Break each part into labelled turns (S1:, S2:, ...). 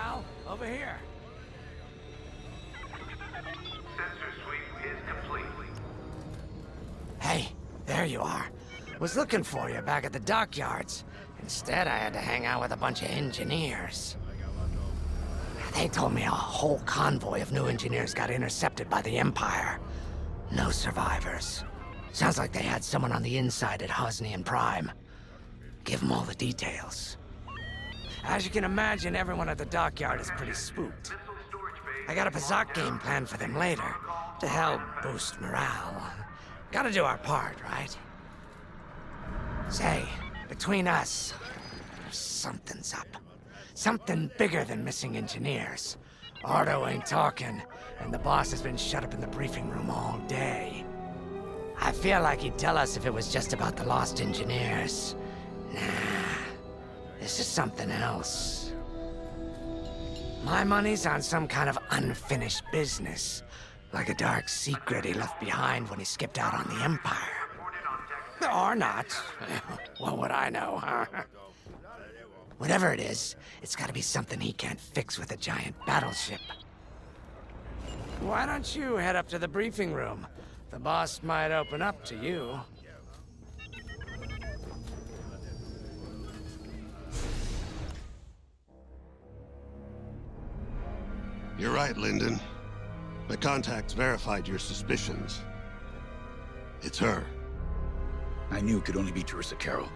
S1: pal. Over here.
S2: Sensor sweep is complete.
S1: Hey, there you are. Was looking for you back at the dockyards. Instead, I had to hang out with a bunch of engineers. They told me a whole convoy of new engineers got intercepted by the Empire. No survivors. Sounds like they had someone on the inside at Hosnian Prime. Give them all the details. As you can imagine, everyone at the dockyard is pretty spooked. I got a bizarre game planned for them later, to help boost morale. Gotta do our part, right? Say, between us, something's up. Something bigger than missing engineers. Ardo ain't talking, and the boss has been shut up in the briefing room all day. I feel like he'd tell us if it was just about the lost engineers. Nah, this is something else. My money's on some kind of unfinished business. Like a dark secret he left behind when he skipped out on the Empire. Or not. What would I know, huh? Whatever it is, it's gotta be something he can't fix with a giant battleship. Why don't you head up to the briefing room? The boss might open up to you.
S3: You're right, Lyndon. My contacts verified your suspicions. It's her.
S4: I knew it could only be Teresa Carroll.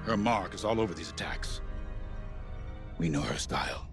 S4: Her mark is all over these attacks. We know her style.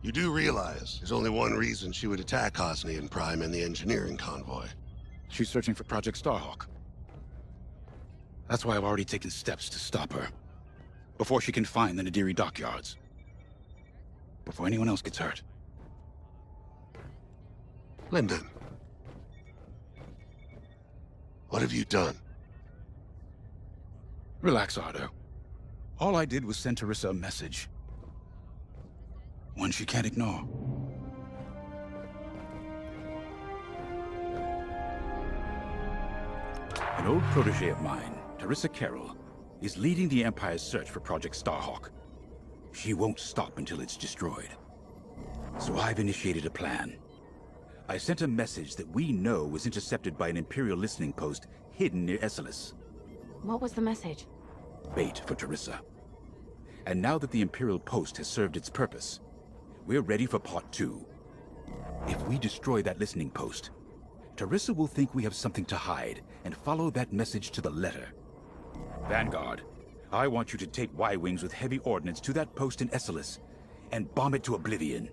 S3: You do realize there's only one reason she would attack Hosnian Prime and the engineering convoy.
S4: She's searching for Project Starhawk. That's why I've already taken steps to stop her. Before she can find the Nadiri dockyards. Before anyone else gets hurt.
S3: Lyndon. What have you done?
S4: Relax, Ardo. All I did was send Teresa a message. One she can't ignore. An old protege of mine, Teresa Carroll, is leading the Empire's search for Project Starhawk. She won't stop until it's destroyed. So I've initiated a plan. I sent a message that we know was intercepted by an Imperial listening post hidden near Esselis.
S5: What was the message?
S4: Bait for Teresa. And now that the Imperial post has served its purpose, we're ready for part 2. If we destroy that listening post, Teresa will think we have something to hide and follow that message to the letter. Vanguard, I want you to take Y-Wings with heavy ordnance to that post in Esselis and bomb it to oblivion.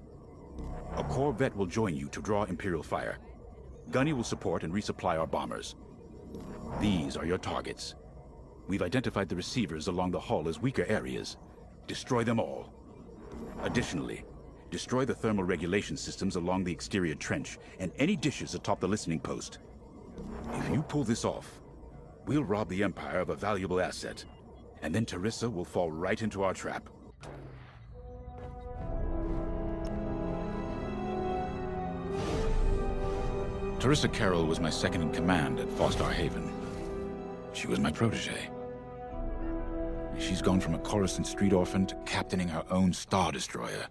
S4: A Corvette will join you to draw Imperial fire. Gunny will support and resupply our bombers. These are your targets. We've identified the receivers along the hull as weaker areas. Destroy them all. Additionally, destroy the thermal regulation systems along the exterior trench and any dishes atop the listening post. If you pull this off, we'll rob the Empire of a valuable asset, and then Teresa will fall right into our trap. Teresa Carroll was my second in command at Fostar Haven. She was my protege. She's gone from a Coruscant street orphan to captaining her own Star Destroyer.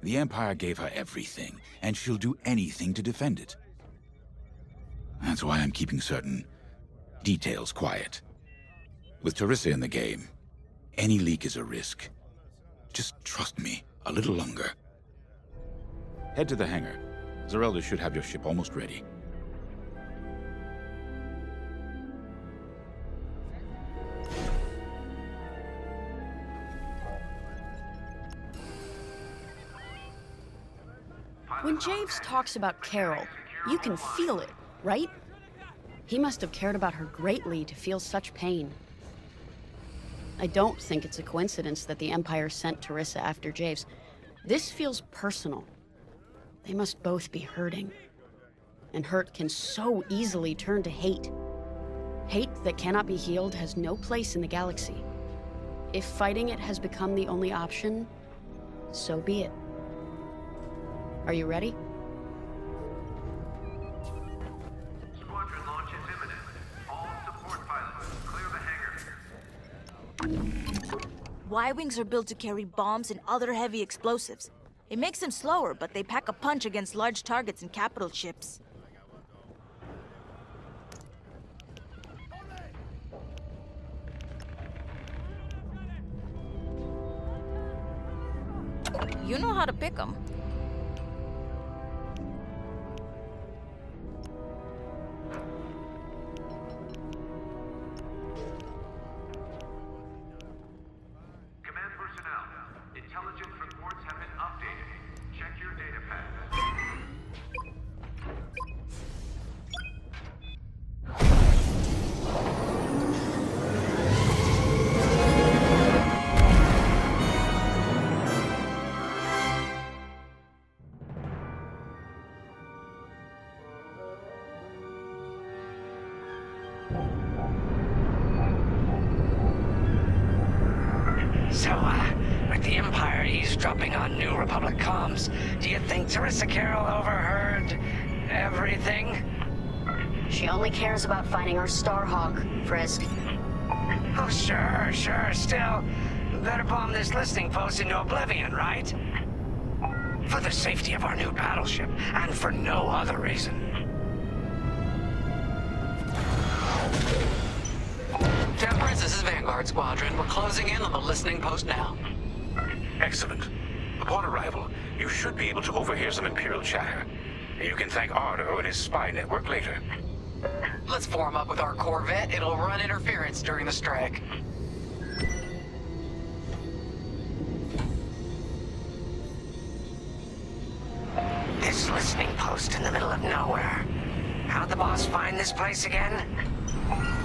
S4: The Empire gave her everything, and she'll do anything to defend it. That's why I'm keeping certain details quiet. With Teresa in the game, any leak is a risk. Just trust me a little longer. Head to the hangar. Zerelda should have your ship almost ready.
S5: When Javes talks about Carol, you can feel it, right? He must have cared about her greatly to feel such pain. I don't think it's a coincidence that the Empire sent Teresa after Javes. This feels personal. They must both be hurting. And hurt can so easily turn to hate. Hate that cannot be healed has no place in the galaxy. If fighting it has become the only option, so be it. Are you ready?
S2: Squadron launch is imminent. All support pilots, clear the hangar.
S6: Y-wings are built to carry bombs and other heavy explosives. It makes them slower, but they pack a punch against large targets and capital ships. You know how to pick them.
S2: Command personnel, intelligence reports have been updated. Check your data pad.
S1: So, with the Empire eavesdropping on New Republic comms, do you think Teresa Carroll overheard everything?
S5: She only cares about finding her Starhawk, Frisk.
S1: Oh, sure. Still, better bomb this listening post into oblivion, right? For the safety of our new battleship, and for no other reason.
S7: Temperance, this is Vanguard Squadron. We're closing in on the listening post now.
S4: Excellent. Upon arrival, you should be able to overhear some Imperial chatter. You can thank Ardo and his spy network later.
S7: Let's form up with our Corvette. It'll run interference during the strike.
S1: This listening post in the middle of nowhere. How'd the boss find this place again?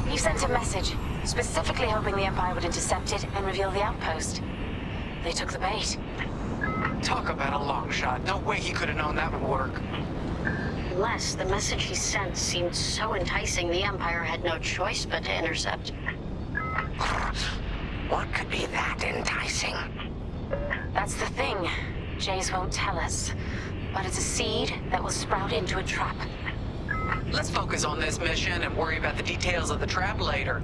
S8: He sent a message, specifically hoping the Empire would intercept it and reveal the outpost. They took the bait.
S7: Talk about a long shot. No way he could have known that would work.
S5: Unless the message he sent seemed so enticing, the Empire had no choice but to intercept.
S1: What could be that enticing?
S8: That's the thing. Jace won't tell us. But it's a seed that will sprout into a trap.
S7: Let's focus on this mission and worry about the details of the trap later.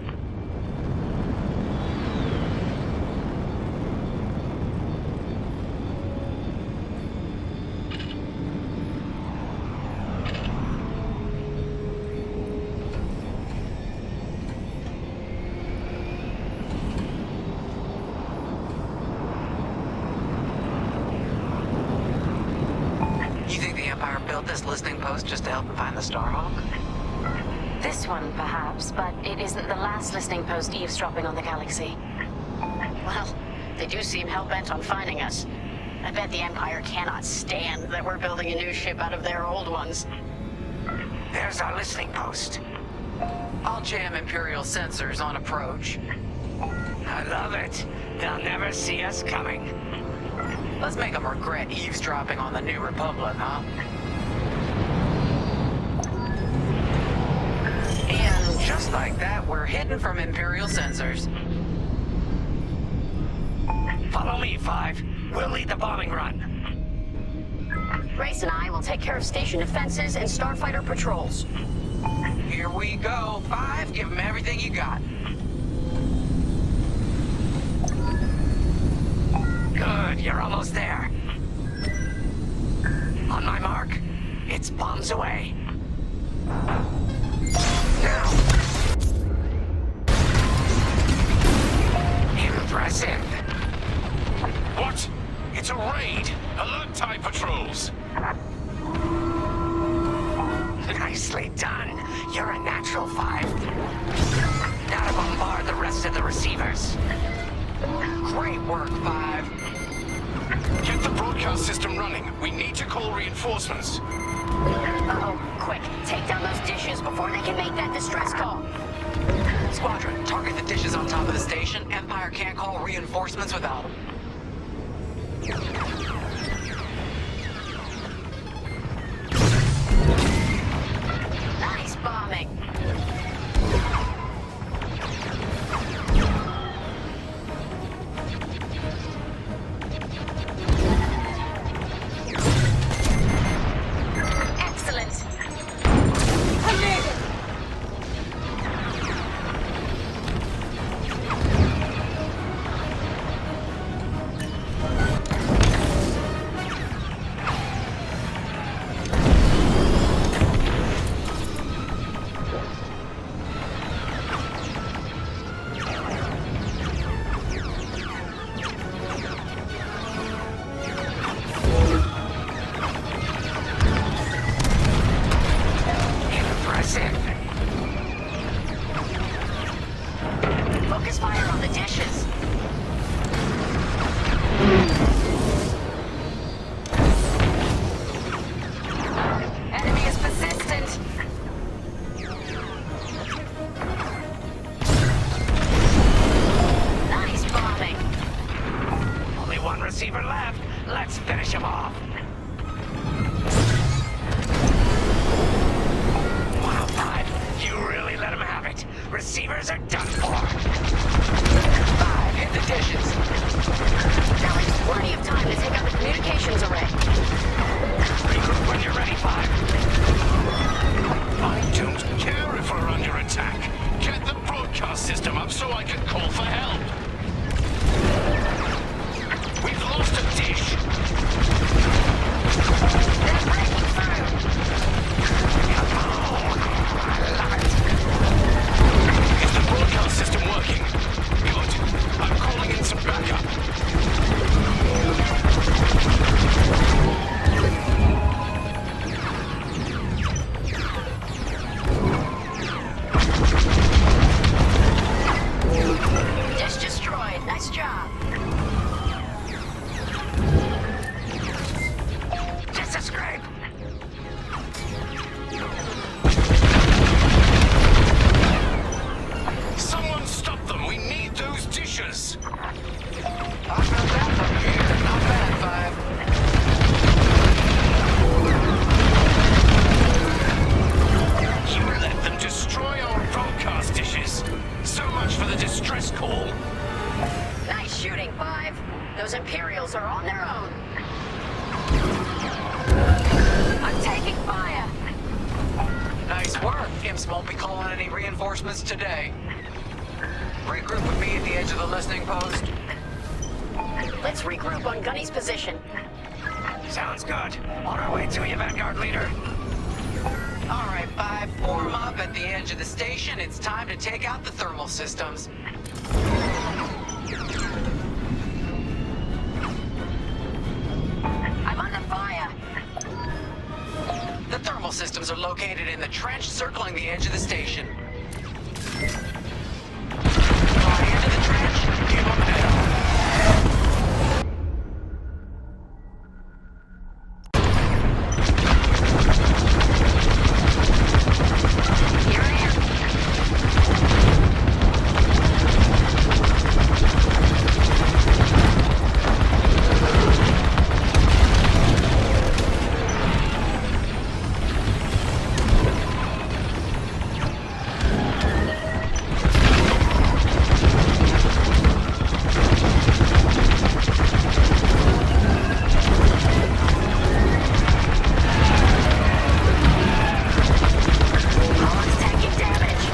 S7: You think the Empire built this listening post just to help them find the Starhawk?
S8: This one, perhaps, but it isn't the last listening post eavesdropping on the galaxy.
S5: Well, they do seem hell-bent on finding us. I bet the Empire cannot stand that we're building a new ship out of their old ones.
S1: There's our listening post.
S7: I'll jam Imperial sensors on approach.
S1: I love it. They'll never see us coming.
S7: Let's make them regret eavesdropping on the New Republic, huh? And just like that, we're hidden from Imperial sensors.
S1: Follow me, Five. We'll lead the bombing run.
S5: Grace and I will take care of station defenses and starfighter patrols.
S7: Here we go. Five, give them everything you got.
S1: Good, you're almost there. On my mark, it's bombs away. Now. Impressive.
S9: What? It's a raid! Alert TIE patrols!
S1: Nicely done. You're a natural, Five. Now to bombard the rest of the receivers.
S7: Great work, Five.
S9: Get the broadcast system running. We need to call reinforcements.
S5: Uh-oh, quick, take down those dishes before they can make that distress call.
S7: Squadron, target the dishes on top of the station. Empire can't call reinforcements without them.
S5: Nice bombing.
S8: Excellent!
S7: Imps won't be calling any reinforcements today. Regroup with me at the edge of the listening post.
S5: Let's regroup on Gunny's position.
S1: Sounds good. On our way to you, Vanguard Leader.
S7: All right, 5, form up at the edge of the station. It's time to take out the thermal systems.
S8: I'm under fire!
S7: The thermal systems are located in the trench circling the edge of the station. Fly into the trench, give them hell.
S8: Here I am. Holland's taking damage.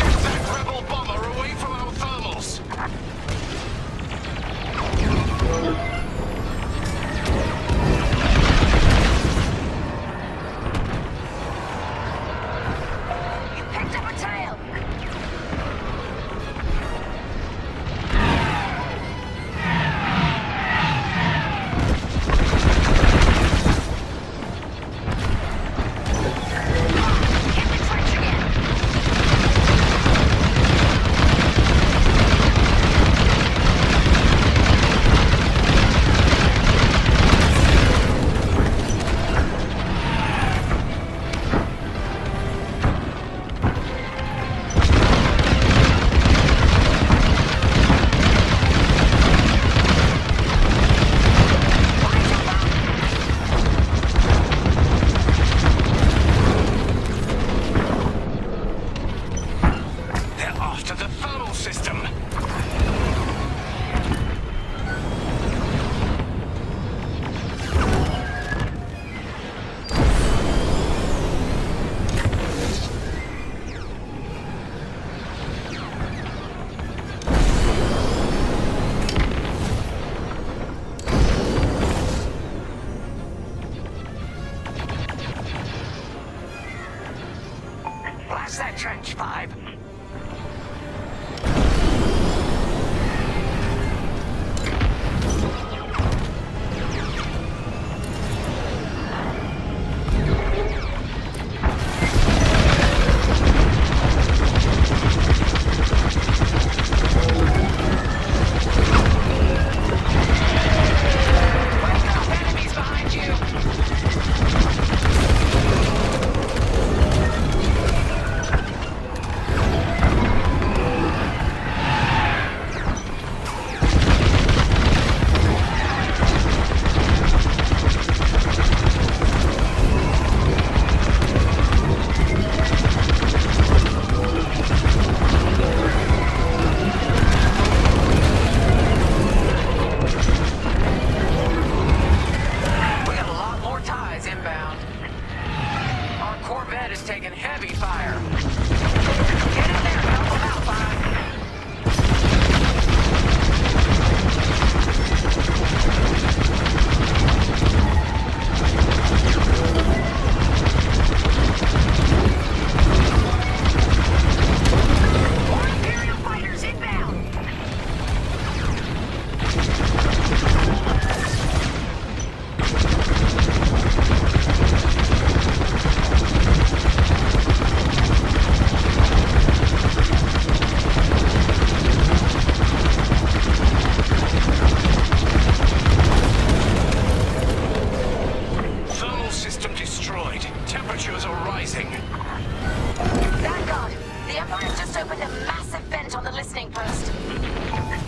S9: Get that rebel bomber away from our thermals!
S8: You picked up a tail. Hit the trench again.
S9: They're after the thermal system!
S1: Blast that trench, 5.
S7: Wake up, enemies behind you! We got a lot more ties inbound. Our Corvette is taking heavy fire. Get in there, help them out, 5.
S8: More Imperial fighters inbound.
S9: Thermal system destroyed. Temperatures are rising.
S8: Vanguard, the Empire's just opened a massive vent on the listening post.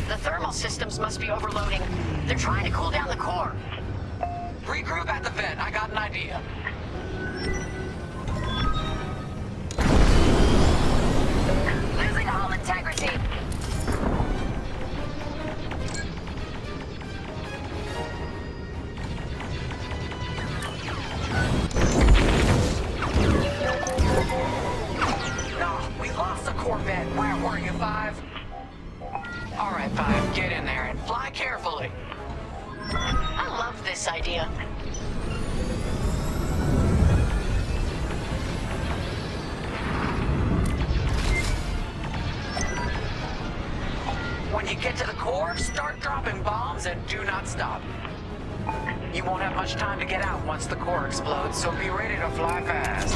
S5: The thermal systems must be overloading. They're trying to cool down the core.
S7: Regroup at the vent. I got an idea.
S8: Losing hull integrity.
S5: this idea.
S7: When you get to the core, start dropping bombs and do not stop. You won't have much time to get out once the core explodes, so be ready to fly fast.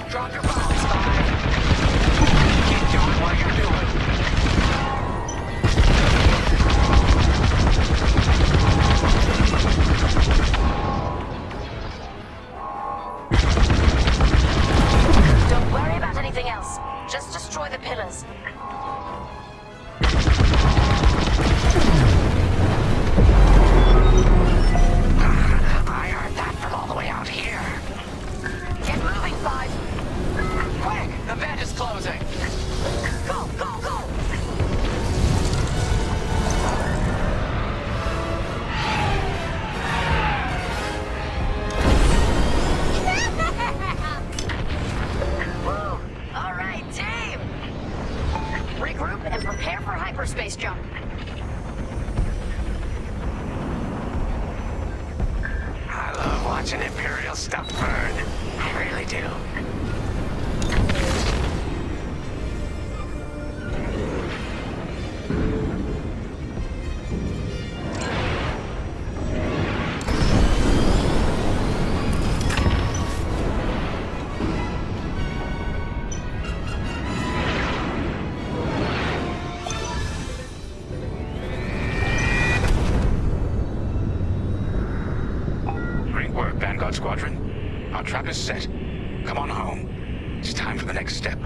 S7: Drop your bombs, 5. Keep doing what you're doing.
S8: Don't worry about anything else. Just destroy the pillars.
S1: I heard that from all the way out here.
S7: Get moving, 5. Quick! The vent is closing.
S8: Go, go, go! Woo! All right, team! Regroup and prepare for hyperspace jump.
S1: I love watching Imperial stuff burn. I really do.
S4: Great work, Vanguard Squadron. Our trap is set. Come on home. It's time for the next step.